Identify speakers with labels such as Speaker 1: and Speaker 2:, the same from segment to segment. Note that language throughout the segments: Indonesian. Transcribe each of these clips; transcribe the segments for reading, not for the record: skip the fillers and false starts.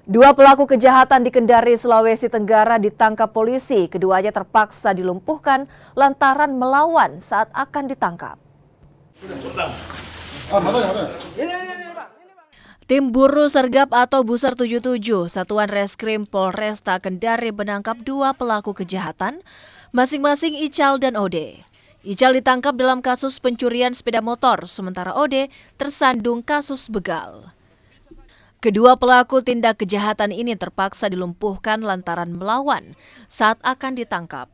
Speaker 1: Dua pelaku kejahatan di Kendari, Sulawesi Tenggara ditangkap polisi. Keduanya terpaksa dilumpuhkan lantaran melawan saat akan ditangkap. Tim Buru Sergap atau Buser 77, Satuan Reskrim Polresta Kendari menangkap dua pelaku kejahatan, masing-masing Ical dan Ode. Ical ditangkap dalam kasus pencurian sepeda motor, sementara Ode tersandung kasus begal. Kedua pelaku tindak kejahatan ini terpaksa dilumpuhkan lantaran melawan saat akan ditangkap.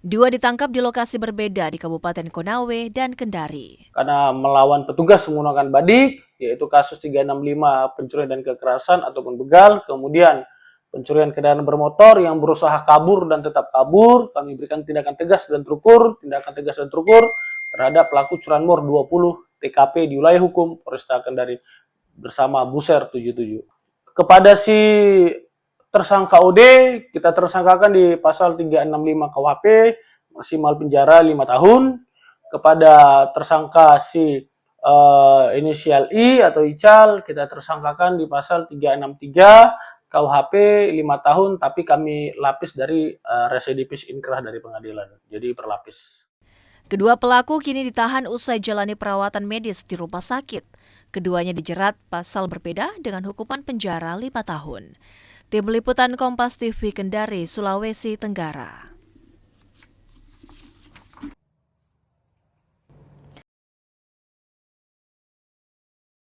Speaker 1: Dua ditangkap di lokasi berbeda di Kabupaten Konawe dan Kendari.
Speaker 2: Karena melawan petugas menggunakan badik, yaitu kasus 365 pencurian dan kekerasan ataupun begal, kemudian pencurian kendaraan bermotor yang berusaha kabur dan tetap kabur, kami berikan tindakan tegas dan terukur terhadap pelaku curanmor 20 TKP di wilayah hukum Polresta Kendari bersama Buser 77. Kepada si tersangka OD, kita tersangkakan di pasal 365 KUHP, maksimal penjara 5 tahun. Kepada tersangka si inisial I atau Ical, kita tersangkakan di pasal 363 KUHP 5 tahun, tapi kami lapis dari residivis inkrah dari pengadilan, jadi berlapis.
Speaker 1: Kedua pelaku kini ditahan usai jalani perawatan medis di rumah sakit. Keduanya dijerat pasal berbeda dengan hukuman penjara 5 tahun. Tim Liputan Kompas TV Kendari, Sulawesi Tenggara.